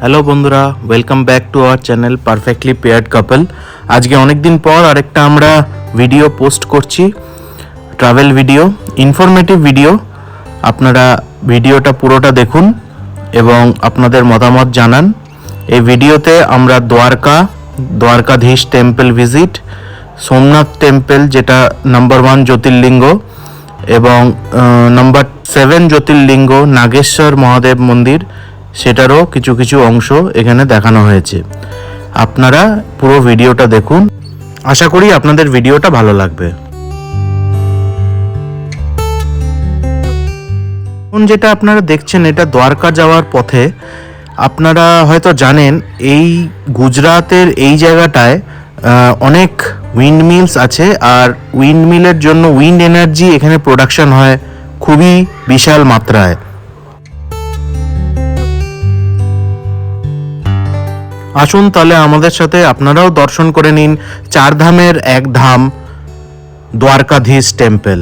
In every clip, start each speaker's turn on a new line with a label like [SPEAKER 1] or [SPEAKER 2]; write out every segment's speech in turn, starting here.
[SPEAKER 1] Hello বন্ধুরা, welcome back to our channel perfectly paired couple. আজকে অনেক দিন পর আরেকটা আমরা ভিডিও পোস্ট করছি, ট্রাভেল ভিডিও, ইনফরমেটিভ ভিডিও। আপনারা ভিডিওটা পুরোটা দেখুন এবং আপনাদের মতামত জানান। এই ভিডিওতে আমরা Dwarkadhish temple visit, Somnath temple যেটা নাম্বার 1 জ্যোতির্লিঙ্গ, এবং নাম্বার 7 জ্যোতির্লিঙ্গ নাগেশ্বর মহাদেব মন্দির, সেটারও কিছু কিছু অংশ এখানে দেখানো হয়েছে। আপনারা পুরো ভিডিওটা দেখুন, আশা করি আপনাদের ভিডিওটা ভালো লাগবে। এখন যেটা আপনারা দেখছেন এটা দ্বারকা যাওয়ার পথে। আপনারা হয়তো জানেন এই গুজরাতের এই জায়গাটায় অনেক উইন্ড মিলস আছে, আর উইন্ড মিলের জন্য উইন্ড এনার্জি এখানে প্রোডাকশন হয় খুবই বিশাল মাত্রায়। আসুন তাহলে আমাদের সাথে আপনারাও দর্শন করে নিন চার ধামের এক ধাম দ্বারকাধীশ টেম্পল।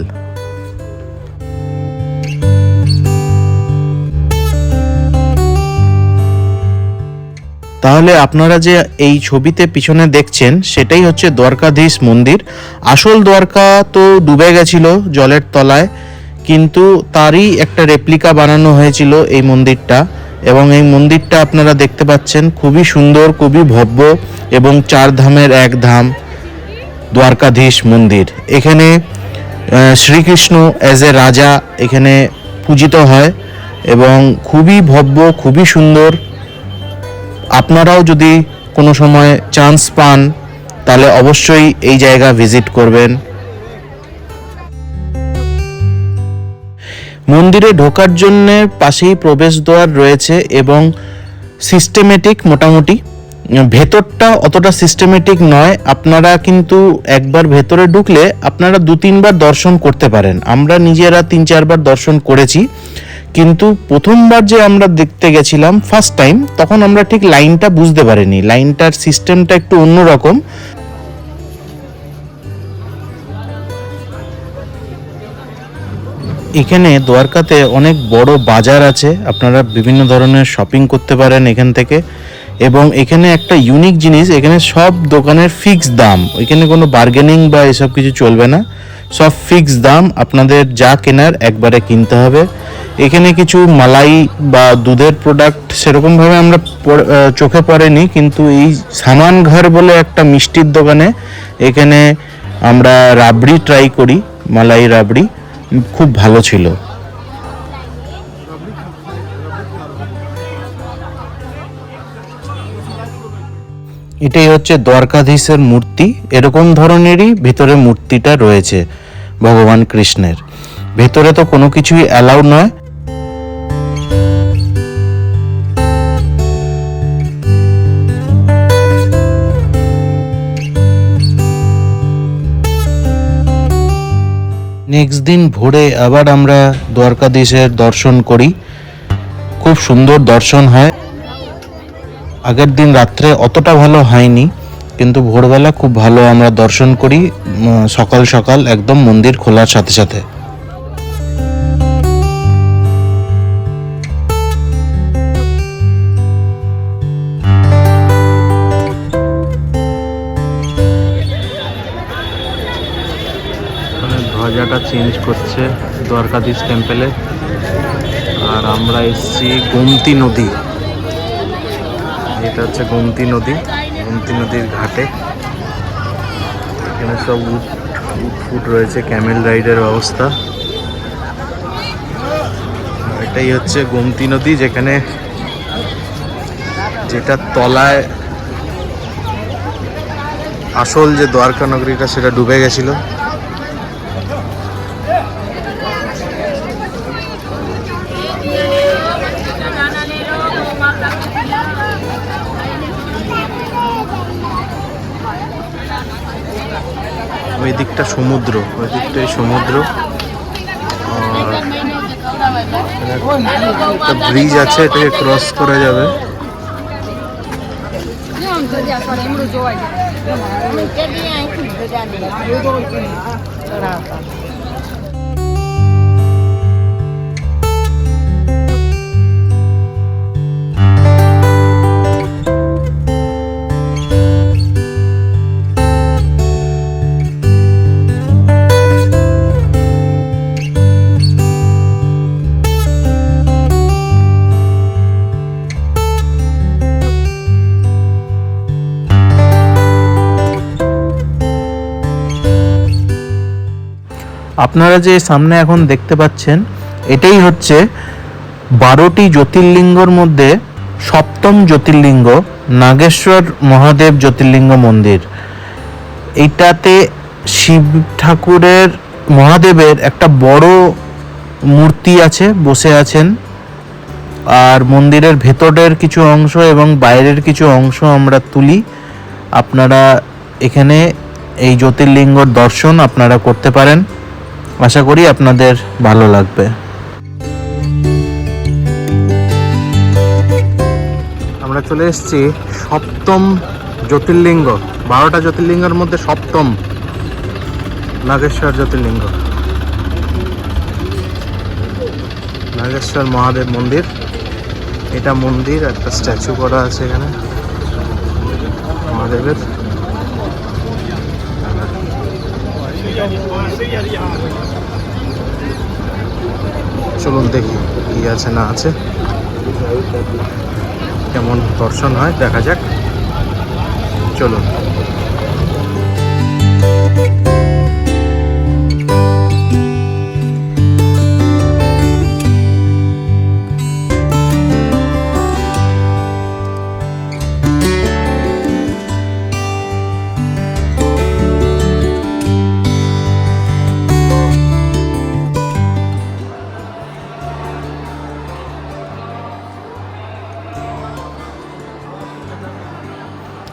[SPEAKER 1] তাহলে আপনারা যে এই ছবিতে পিছনে দেখছেন সেটাই হচ্ছে দ্বারকাধীশ মন্দির। আসল দ্বারকা তো ডুবে গেছিল জলের তলায়, কিন্তু তারই একটা রেপ্লিকা বানানো হয়েছিল এই মন্দিরটা, এবং এই মন্দিরটা আপনারা দেখতে পাচ্ছেন খুবই সুন্দর, খুবই ভব্য, এবং চার ধামের এক ধাম দ্বারকাধীশ মন্দির। এখানে শ্রীকৃষ্ণ অ্যাজ এ রাজা এখানে পূজিত হয় এবং খুবই ভব্য, খুবই সুন্দর। আপনারাও যদি কোনো সময় চান্স পান তাহলে অবশ্যই এই জায়গা ভিজিট করবেন। মন্দিরে ঢোকার জন্য পাশেই প্রবেশদ্বার রয়েছে এবং সিস্টেমেটিক, মোটামুটি ভেতরটা অতটা সিস্টেমেটিক নয়। আপনারা কিন্তু একবার ভেতরে ঢুকলে আপনারা 2-3 বার দর্শন করতে পারেন। আমরা নিজেরা 3-4 বার দর্শন করেছি, কিন্তু প্রথমবার যে আমরা দেখতে গেছিলাম ফার্স্ট টাইম, তখন আমরা ঠিক লাইনটা বুঝতে পারিনি। লাইনটার সিস্টেমটা একটু অন্যরকম। এখানে দ্বারকাতে অনেক বড় বাজার আছে, আপনারা বিভিন্ন ধরনের শপিং করতে পারেন এখান থেকে। এবং এখানে একটা ইউনিক জিনিস, এখানে সব দোকানের ফিক্স দাম, এখানে কোনো বার্গেনিং বা এসব কিছু চলবে না, সব ফিক্স দাম। আপনাদের যা কেনার একবারে কিনতে হবে। এখানে কিছু মালাই বা দুধের প্রোডাক্ট সেরকমভাবে আমরা চোখে পড়েনি, কিন্তু এই সামান ঘর বলে একটা মিষ্টির দোকানে এখানে আমরা রাবড়ি ট্রাই করি, মালাই রাবড়ি, খুব ভালো ছিল। এটাই হচ্ছে দ্বারকাধীশের মূর্তি। এরকম ধরনেরই ভিতরে মূর্তিটা রয়েছে ভগবান কৃষ্ণের। ভেতরে তো কোনো কিছুই অ্যালাউ নয়। নেক্সট দিন ভোরে আবার আমরা দ্বারকাধীশের দর্শন করি, খুব সুন্দর দর্শন হয়। আগের দিন রাত্রে অতটা ভালো হয়নি, কিন্তু ভোরবেলা খুব ভালো আমরা দর্শন করি, সকাল সকাল একদম মন্দির খোলার সাথে সাথে। ধ্বজাটা চেঞ্জ করছে দ্বারকাধীশ টেম্পলে। আর আমরা এসেছি গোমতী নদী, এটা হচ্ছে গোমতী নদী, গোমতী নদীর ঘাটে। এখানে সব উট ফুট রয়েছে, ক্যামেল রাইডের ব্যবস্থা। এটাই হচ্ছে গোমতী নদী, যেটা তলায় আসল যে দ্বারকা নগরীটা সেটা ডুবে গেছিল। ওই দিকটা সমুদ্র, ওই দিকটাই সমুদ্র। একটা ব্রিজ আছে, এটাকে ক্রস করা যাবে। আপনারা যে সামনে এখন দেখতে পাচ্ছেন এটাই হচ্ছে 12টি জ্যোতির্লিঙ্গর মধ্যে সপ্তম জ্যোতির্লিঙ্গ নাগেশ্বর মহাদেব জ্যোতির্লিঙ্গ মন্দির। এইটাতে শিব ঠাকুরের মহাদেবের একটা বড় মূর্তি আছে, বসে আছেন। আর মন্দিরের ভেতরের কিছু অংশ এবং বাইরের কিছু অংশ আমরা তুলি। আপনারা এখানে এই জ্যোতির্লিঙ্গর দর্শন আপনারা করতে পারেন। আশা করি আপনাদের ভালো লাগবে। আমরা চলে এসেছি সপ্তম জ্যোতির্লিঙ্গ, 12টা জ্যোতির্লিঙ্গের মধ্যে সপ্তম নাগেশ্বর জ্যোতির্লিঙ্গ, নাগেশ্বর মহাদেব মন্দির। এটা মন্দির, একটা স্ট্যাচু করা আছে এখানে মহাদেবের। চলুন দেখি কি আছে না আছে, কেমন দর্শন হয় দেখা যাক। চলুন।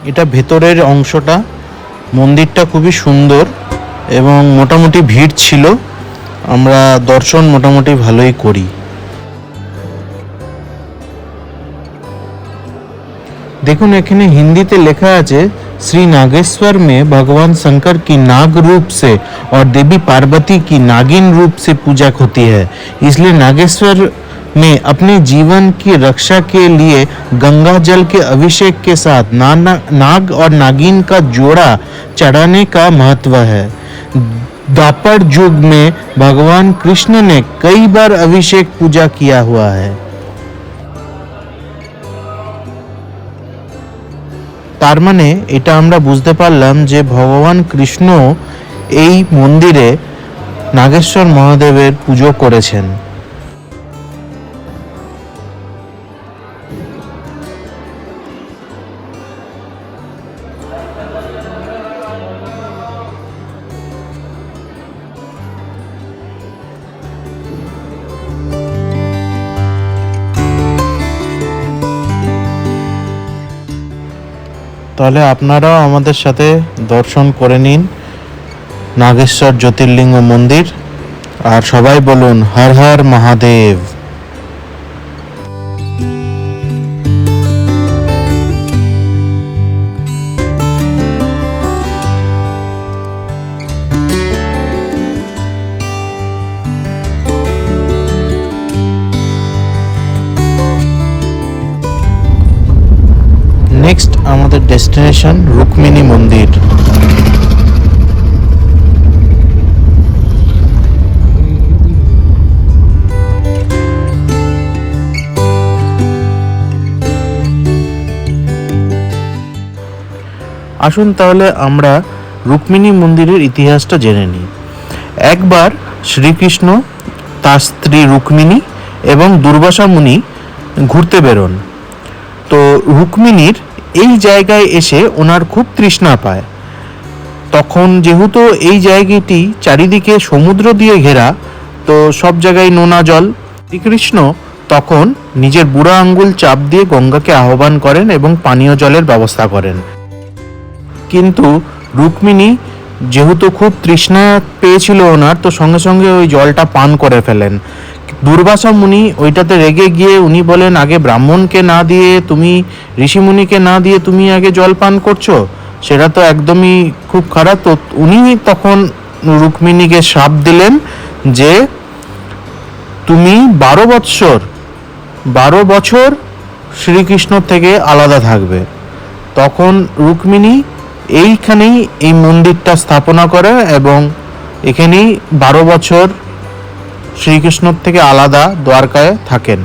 [SPEAKER 1] এটা ভেতরের অংশটা, মন্দিরটা খুবই সুন্দর এবং মোটামুটি ভিড় ছিল। আমরা দর্শন মোটামুটি ভালোই করি। দেখুন এখানে হিন্দিতে লেখা আছে, श्री नागेश्वर में भगवान शंकर की नाग रूप से और देवी पार्वती की नागिन रूप से पूजा होती है। इसलिए नागेश्वर में अपने जीवन की रक्षा के लिए गंगा जल के अभिषेक के साथ नाग और नागिन का जोड़ा चढ़ाने का महत्व है। द्वापर युग में भगवान कृष्ण ने कई बार अभिषेक पूजा किया हुआ है। তার মানে এটা আমরা বুঝতে পারলাম যে ভগবান কৃষ্ণ এই মন্দিরে নাগেশ্বর মহাদেবের পুজো করেছেন। তাহলে আপনারাও আমাদের সাথে দর্শন করে নিন নাগেশ্বর জ্যোতির্লিঙ্গ মন্দির। আর সবাই বলুন হর হর মহাদেব। নেক্সট আমাদের ডেস্টিনেশন রুক্মিণী মন্দির। আসুন তাহলে আমরা রুক্মিণী মন্দিরের ইতিহাসটা জেনে নিই। একবার শ্রীকৃষ্ণ, তার স্ত্রী রুক্মিণী এবং দুর্বাসা মুনি ঘুরতে বেরোন। তো রুক্মিণীর এই জায়গায় এসে ওনার খুব তৃষ্ণা পায়। তখন যেহেতু এই জায়গাটি চারিদিকে সমুদ্র দিয়ে ঘেরা, তো সব জায়গায় নোনা জল। শ্রীকৃষ্ণ তখন নিজের বুড়া আঙ্গুল চাপ দিয়ে গঙ্গাকে আহ্বান করেন এবং পানীয় জলের ব্যবস্থা করেন। কিন্তু রুক্মিণী যেহেতু খুব তৃষ্ণা পেয়েছিল ওনার, তো সঙ্গে সঙ্গে ওই জলটা পান করে ফেলেন। দুর্বাসা মুনি ওইটাতে রেগে গিয়ে উনি বলেন, আগে ব্রাহ্মণকে না দিয়ে তুমি, ঋষিমুনিকে না দিয়ে তুমি আগে জল পান করছো, সেটা তো একদমই খুব খারাপ। তো উনি তখন রুক্মিণীকে শাপ দিলেন যে তুমি 12 বছর শ্রীকৃষ্ণ থেকে আলাদা থাকবে। তখন রুক্মিণী এইখানেই এই মন্দিরটা স্থাপনা করে এবং এখানেই 12 বছর শ্রীকৃষ্ণ থেকে আলাদা দ্বারকায় থাকেন।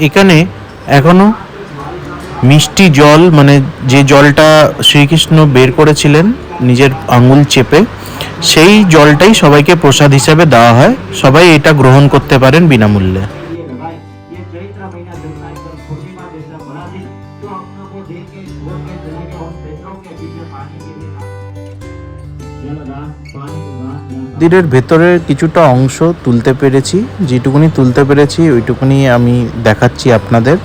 [SPEAKER 1] এখানে এখনো মিষ্টি জল, মানে যে জলটা শ্রীকৃষ্ণ বের করেছিলেন নিজের আঙুল চেপে, সেই জলটাই সবাইকে প্রসাদ হিসেবে দেওয়া হয়। সবাই এটা গ্রহণ করতে পারেন বিনামূল্যে। মন্দিরের ভেতরের কিছুটা অংশ তুলতে পেরেছি, যেটুকুনি তুলতে পেরেছি ওইটুকুনি আমি দেখাচ্ছি আপনাদের।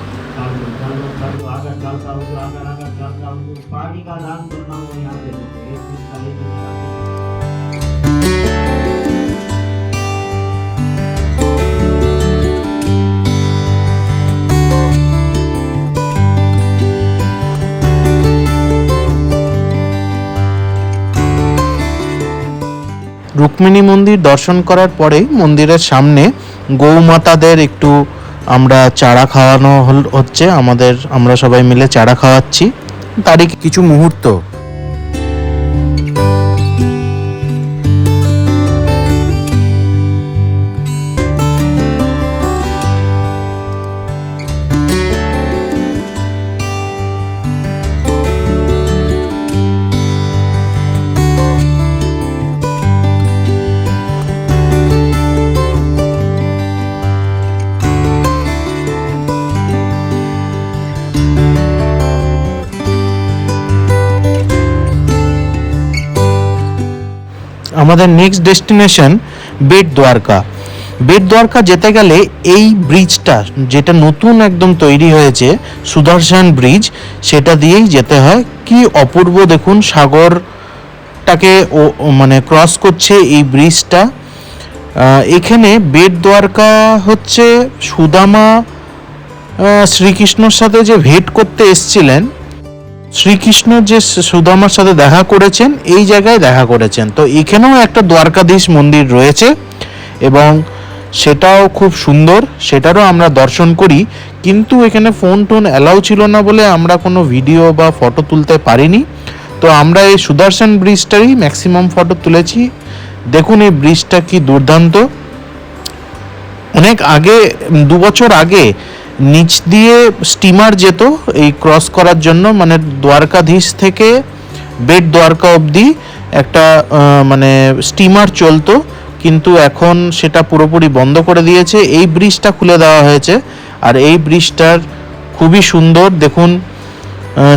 [SPEAKER 1] রুক্মিণী মন্দির দর্শন করার পরেই মন্দিরের সামনে গৌমাতাদের একটু আমরা চারা খাওয়ানো হচ্ছে, আমরা সবাই মিলে চারা খাওয়াচ্ছি। তারই কিছু মুহূর্ত। আমাদের নেক্সট ডেস্টিনেশন বেট দ্বারকা। বেট দ্বারকা যেতে গেলে এই ব্রিজটা, যেটা নতুন একদম তৈরি হয়েছে সুদর্শন ব্রিজ, সেটা দিয়েই যেতে হয়। কি অপূর্ব দেখুন, সাগরটাকে মানে ক্রস করছে এই ব্রিজটা। এখানে বেট দ্বারকা হচ্ছে সুদামা শ্রীকৃষ্ণর সাথে যে ভেট করতে এসছিলেন, শ্রীকৃষ্ণ যে সুদামার সাথে দেখা করেছেন, এই জায়গায় দেখা করেছেন। তো এখানেও একটা দ্বারকাধীশ মন্দির রয়েছে এবং সেটাও খুব সুন্দর, সেটারও আমরা দর্শন করি। কিন্তু এখানে ফোন টোন অ্যালাউ ছিল না বলে আমরা কোনো ভিডিও বা ফটো তুলতে পারিনি। তো আমরা এই সুদর্শন ব্রিজটারই ম্যাক্সিমাম ফটো তুলেছি। দেখুন এই ব্রিজটা কি দুর্দান্ত। অনেক আগে, 2 বছর আগে নিচ দিয়ে স্টিমার যেত এই ক্রস করার জন্য, মানে দ্বারকাধীশ থেকে বেট দ্বারকা অবধি একটা মানে স্টিমার চলতো, কিন্তু এখন সেটা পুরোপুরি বন্ধ করে দিয়েছে। এই ব্রিজটা খুলে দেওয়া হয়েছে আর এই ব্রিজটার খুবই সুন্দর। দেখুন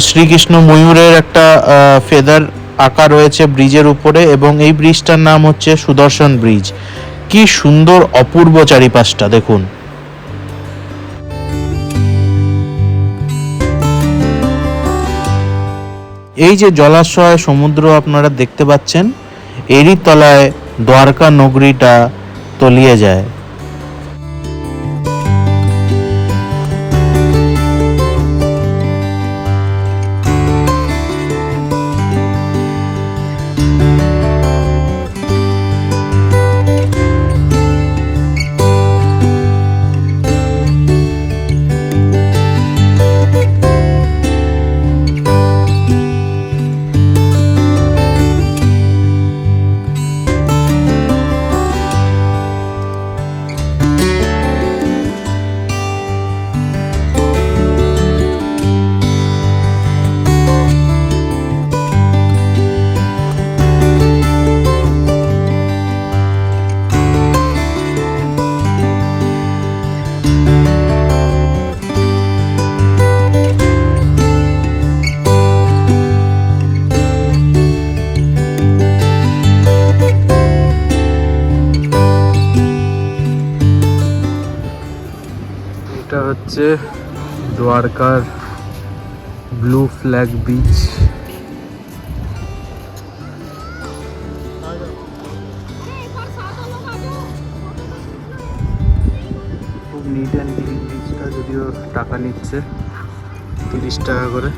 [SPEAKER 1] শ্রীকৃষ্ণ ময়ূরের একটা ফেদার আঁকা রয়েছে ব্রিজের উপরে এবং এই ব্রিজটার নাম হচ্ছে সুদর্শন ব্রিজ। কি সুন্দর অপূর্ব চারিপাশটা দেখুন। এই যে জলাশয়, সমুদ্র আপনারা দেখতে পাচ্ছেন, এরই তলায় দ্বারকা নগরীটা তলিয়ে যায়। এটা হচ্ছে দ্বারকার ব্লু ফ্ল্যাগ বিচ। খুব নিট অ্যান্ড ক্লিন বিচটা, যদিও টাকা নিচ্ছে 30 টাকা করে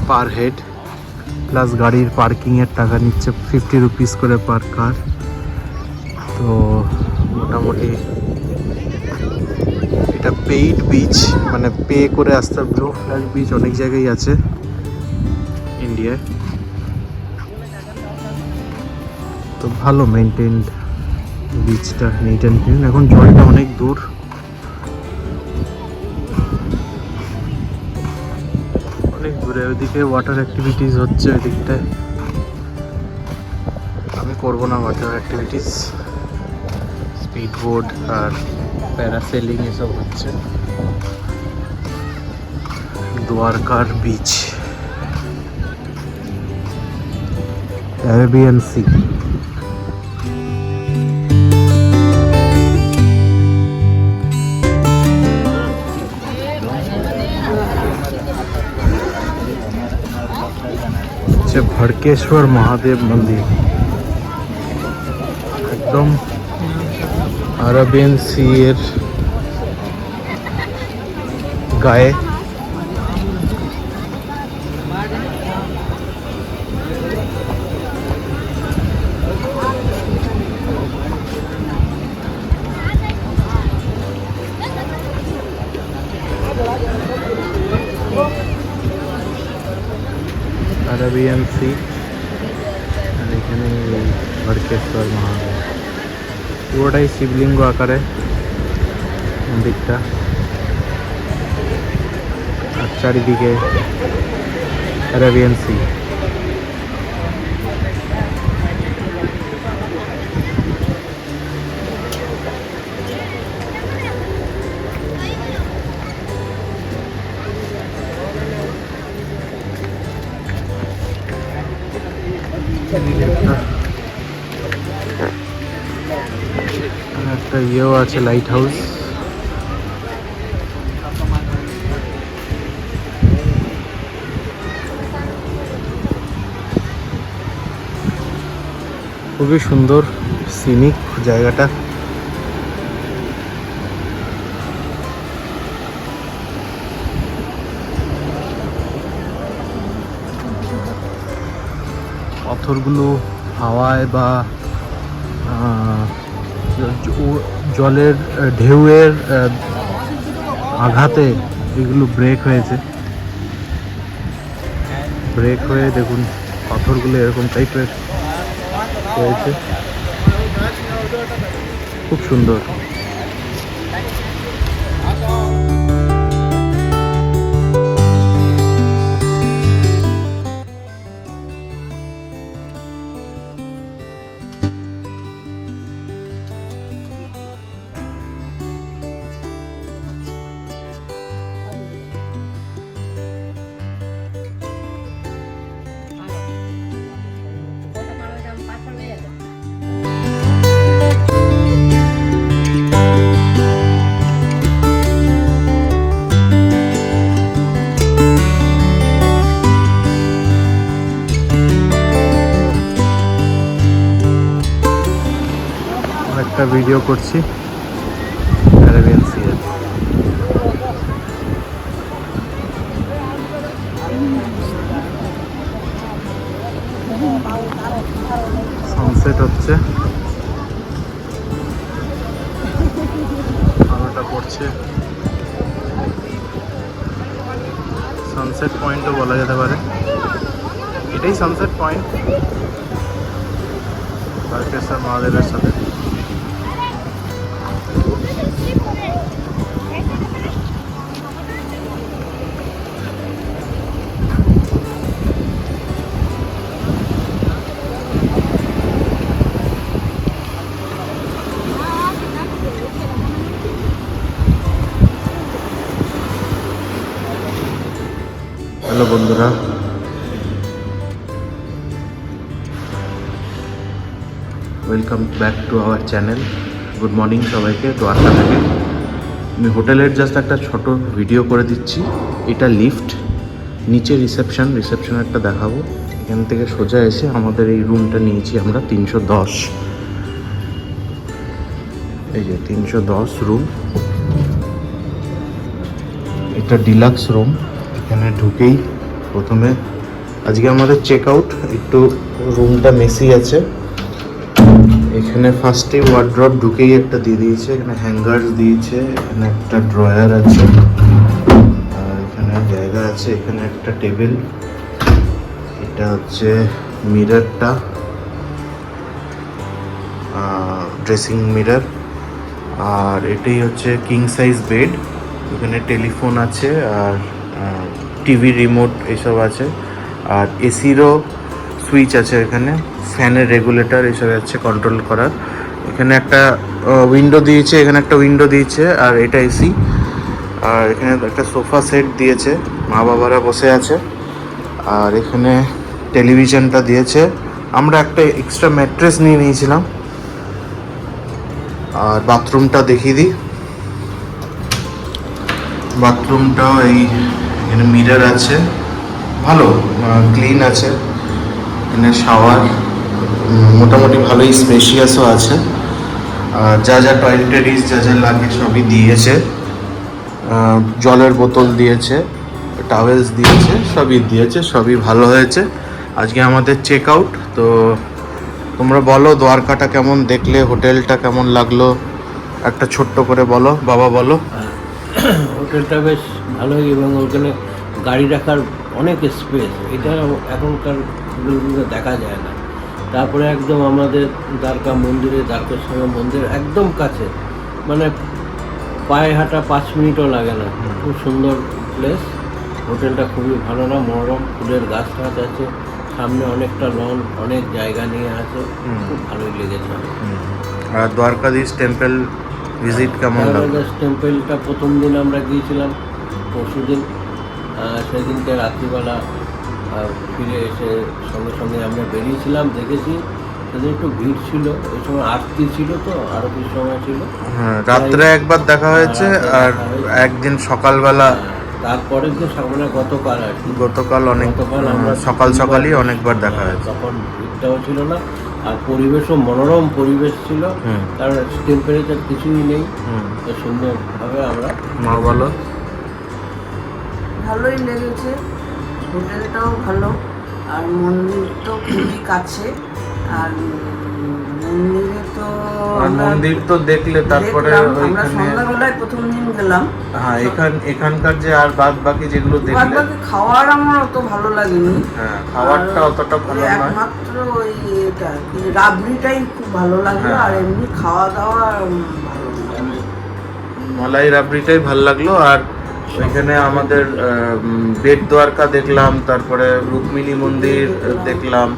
[SPEAKER 1] পার হেড, প্লাস গাড়ির পার্কিংয়ের টাকা নিচ্ছে 50 রুপিস করে পার কার। তো মোটামুটি এটা পেইড বিচ, মানে পে করে আসতে। ব্লু ফ্ল্যাগ বিচ অনেক জায়গায় আছে ইন্ডিয়ায়, তো ভালো মেনটেন্ড বিচটা, নিট অ্যান্ড ক্লিন। এখন জলটা অনেক দূর, দূরে ওইদিকে ওয়াটার অ্যাক্টিভিটিস হচ্ছে ওই দিকটায়। আমি করবো না ওয়াটার অ্যাক্টিভিটিস, স্পিড বোট আর প্যারাসেলিং এসব হচ্ছে। দ্বারকার বিচ, অ্যারাবিয়ান সি। ভড়কেশ্বর মহাদেব মন্দির, একদম আরাবিয়ান সি এর গায়ে। আরাবিয়ান সি আর এখানে ভড়কেশ্বর মহাদেব, পুরোটাই শিবলিঙ্গ আকারে মন্দিরটা। আর চারিদিকে আরাবিয়ান সি। একটা ইয়েও আছে, লাইট হাউস। খুবই সুন্দর সিনিক জায়গাটা। পাথরগুলো হাওয়ায় বা জলের ঢেউয়ের আঘাতে এগুলো ব্রেক হয়েছে। ব্রেক হয়ে দেখুন পাথরগুলো এরকম টাইপের হয়েছে, খুব সুন্দর। একটা ভিডিও করছি অ্যারাবিয়ান সি এর। সানসেট হচ্ছে, আলোটা পড়ছে। সানসেট পয়েন্টও বলা যেতে পারে, এটাই সানসেট পয়েন্ট ভড়কেশ্বর মহাদেবের সাথে। হ্যালো বন্ধুরা, welcome back to our channel. Good morning সবাইকে দ্বারকা থেকে। আমি হোটেলের জাস্ট একটা ছোট ভিডিও করে দিচ্ছি। এটা লিফট, নিচে রিসেপশন একটা দেখাবো। এখান থেকে সোজা এসে আমাদের এই রুমটা নিয়েছি আমরা 310। এই যে 310 রুম, এটা ডিলাক্স রুম। এখানে ঢুকেই প্রথমে আজকে আমাদের চেক আউট, একটু রুমটা মেসি আছে। এখানে ফার্স্টে ওয়ার্ড্রপ ঢুকেই একটা দিয়ে দিয়েছে, এখানে হ্যাঙ্গার দিয়েছে, এখানে একটা ড্রয়ার আছে, আর এখানে জায়গা আছে, এখানে একটা টেবিল। এটা হচ্ছে মিররটা, ড্রেসিং মিরর। আর এটাই হচ্ছে কিং সাইজ বেড। এখানে টেলিফোন আছে আর টিভি রিমোট এইসব আছে, আর এসিরও সুইচ আছে এখানে, ফ্যানের রেগুলেটর এইসব আছে কন্ট্রোল করার। এখানে একটা উইন্ডো দিয়েছে, এখানে একটা উইন্ডো দিয়েছে, আর এটা এসি। আর এখানে একটা সোফা সেট দিয়েছে, মা বাবারা বসে আছে। আর এখানে টেলিভিশনটা দিয়েছে। আমরা একটা এক্সট্রা ম্যাট্রেস নিয়ে নিয়েছিলাম। আর বাথরুমটা দেখিয়ে দিই। বাথরুমটাও এখানে মিরর আছে, ভালো ক্লিন আছে। এখানে শাওয়ার মোটামুটি ভালোই স্পেশিয়াসও আছে। আর যা যা টয়লেটারিজ যা যা লাগে সবই দিয়েছে। জলের বোতল দিয়েছে, টাওয়েলস দিয়েছে, সবই দিয়েছে, সবই ভালো হয়েছে। আজকে আমাদের চেক আউট। তো তোমরা বলো দ্বারকাটা কেমন দেখলে, হোটেলটা কেমন লাগলো, একটা ছোট্ট করে বলো, বাবা বলো।
[SPEAKER 2] হোটেলটা বেশ ভালোই, এবং ওখানে গাড়ি রাখার অনেক স্পেস, এটা এখনকার হোটেলগুলো দেখা যায় না। তারপরে একদম আমাদের দ্বারকা মন্দিরে, দ্বারকেশ্বর মন্দির একদম কাছে, মানে পায়ে হাঁটা 5 মিনিটও লাগে না। খুব সুন্দর প্লেস। হোটেলটা খুবই ভালো, না মনোরম, ফুলের গাছ টাছ আছে, সামনে অনেকটা লন, অনেক জায়গা নিয়ে আছে, খুব ভালোই লেগেছে।
[SPEAKER 1] আর দ্বারকাধীশ টেম্পল ভিজিট কেমন লাগলো?
[SPEAKER 2] দ্বারকাধীশ টেম্পলটা প্রথম দিন আমরা গিয়েছিলাম, পরশুদিন। সেদিনকে রাত্রিবেলা ফিরে এসে সঙ্গে সঙ্গে আমরা বেরিয়েছিলাম, দেখেছি সেদিন একটু ভিড় ছিল, ওই সময় আরতি ছিল, তো আরতির সময় ছিল।
[SPEAKER 1] হ্যাঁ, রাত্রে একবার দেখা হয়েছে, আর একদিন সকালবেলা।
[SPEAKER 2] তারপরের দিন সকালে গতকাল আর কি,
[SPEAKER 1] গতকাল
[SPEAKER 2] আমরা
[SPEAKER 1] সকালই অনেকবার দেখা হয়েছে।
[SPEAKER 2] তখন ভিড়টাও ছিল না, আর পরিবেশও মনোরম পরিবেশ ছিল, কারণ টেম্পারেচার কিছুই নেই। সুন্দরভাবে আমরা
[SPEAKER 1] মা বলো।
[SPEAKER 3] ভালোই লেগেছে, হোটেলটাও ভালো, আর মন্দির তো খুবই কাছে। আর মন্দিরে তো
[SPEAKER 1] মন্দির তো দেখলে, তারপরে
[SPEAKER 3] আমরা সন্ধ্যাবেলায় প্রথম দিন গেলাম।
[SPEAKER 1] হ্যাঁ, এখানকার যে আর বাদ বাকি যেগুলো দেখলে,
[SPEAKER 3] খাওয়ার আমার অত ভালো লাগেনি।
[SPEAKER 1] হ্যাঁ, খাবারটা অতটা ভালো নয়,
[SPEAKER 3] একমাত্র ওই এটা রাবড়িটাই খুব ভালো লাগলো। আর এমনি খাওয়া দাওয়া ভালো লাগে,
[SPEAKER 1] মালাই রাবড়িটাই ভালো লাগলো। আর ওইখানে আমাদের বেট দ্বারকা দেখলাম, তারপরে রুক্মিণী মন্দির দেখলাম।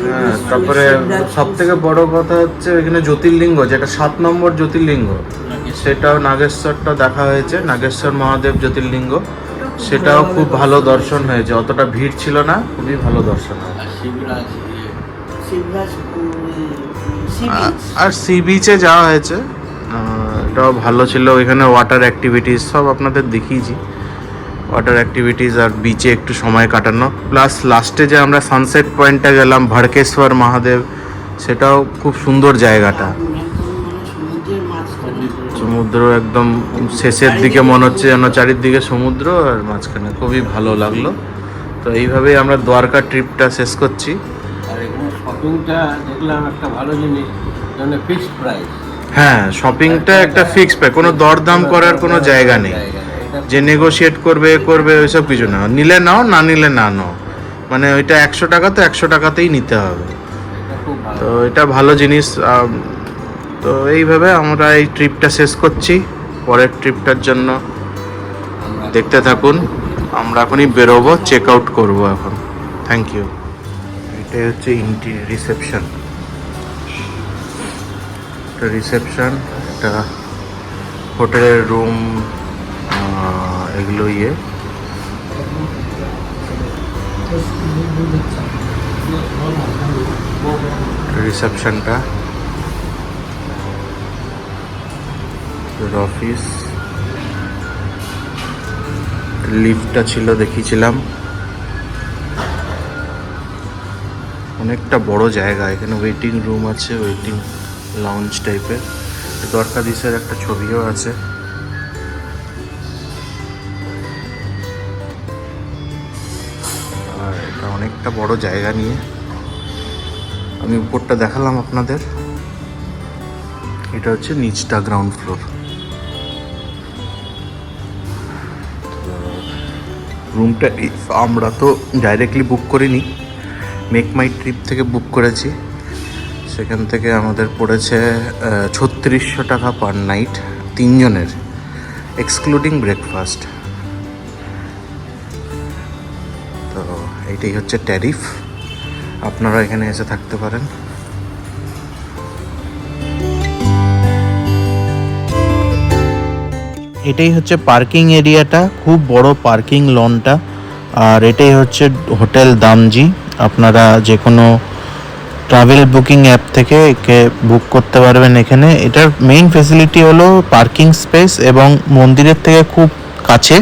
[SPEAKER 1] হ্যাঁ, তারপরে সব থেকে বড় কথা হচ্ছে এখানে জ্যোতির্লিঙ্গ, যেটা 7 নম্বর জ্যোতির্লিঙ্গ, সেটাও নাগেশ্বরটা দেখা হয়েছে, নাগেশ্বর মহাদেব জ্যোতির্লিঙ্গ। সেটাও খুব ভালো দর্শন হয়েছে, অতটা ভিড় ছিল না, খুবই ভালো দর্শন হয়েছে। আর সি বিচে যাওয়া হয়েছে, এটাও ভালো ছিল। এখানে ওয়াটার অ্যাক্টিভিটিস সব আপনাদের দেখিয়েছি, ওয়াটার অ্যাক্টিভিটিস আর বিচে একটু সময় কাটানো। প্লাস লাস্টে যে আমরা সানসেট পয়েন্টে গেলাম, ভড়কেশ্বর মহাদেব, সেটাও খুব সুন্দর জায়গাটা। সমুদ্র একদম শেষের দিকে মনে হচ্ছে যেন চারিদিকে সমুদ্র, আর মাঝখানে খুবই ভালো লাগলো। তো এইভাবেই আমরা দ্বারকা ট্রিপটা শেষ করছি।
[SPEAKER 2] আর এখানে শপিংটা দেখলাম একটা ভালো জিনিস, মানে ফিক্সড প্রাইস।
[SPEAKER 1] হ্যাঁ, শপিংটা একটা ফিক্সড প্রাইস, কোনো দরদাম করার কোনো জায়গা নেই, যে নেগোশিয়েট করবে ওইসব কিছু না। নিলে নাও, না নিলে না নাও, মানে ওইটা 100 টাকা তো 100 টাকাতেই নিতে হবে। তো এটা ভালো জিনিস। তো এইভাবে আমরা এই ট্রিপটা শেষ করছি। পরের ট্রিপটার জন্য দেখতে থাকুন। আমরা এখনই বেরোবো, চেক আউট করবো এখন। Thank you. এটাই হচ্ছে রিসেপশন, এটা হোটেলের রুম, এগুলো রিসেপশনটা, অফিস, লিফটটা ছিল দেখিয়েছিলাম। অনেকটা বড় জায়গা, এখানে ওয়েটিং রুম আছে, ওয়েটিং লাউঞ্জ টাইপের। দ্বারকাধীশের একটা ছবিও আছে। আর এটা অনেকটা বড় জায়গা নিয়ে, আমি উপরটা দেখালাম আপনাদের। এটা হচ্ছে নিচটা, গ্রাউন্ড ফ্লোর। রুমটা আমরা তো ডাইরেক্টলি বুক করিনি, মেক মাই ট্রিপ থেকে বুক করেছি। সেখান থেকে আমাদের পড়েছে 3600 টাকা পার নাইট, 3 জনের, এক্সক্লুডিং ব্রেকফাস্ট। এটাই হচ্ছে ট্যারিফ, আপনারা এখানে এসে থাকতে পারেন। এটাই হচ্ছে পার্কিং এরিয়াটা, খুব বড় পার্কিং লনটা। আর এটাই হচ্ছে হোটেল দামজি। আপনারা যে কোনো ট্রাভেল বুকিং অ্যাপ থেকে একে বুক করতে পারবেন এখানে। এটার মেইন ফেসিলিটি হলো পার্কিং স্পেস এবং মন্দিরের থেকে খুব কাছে।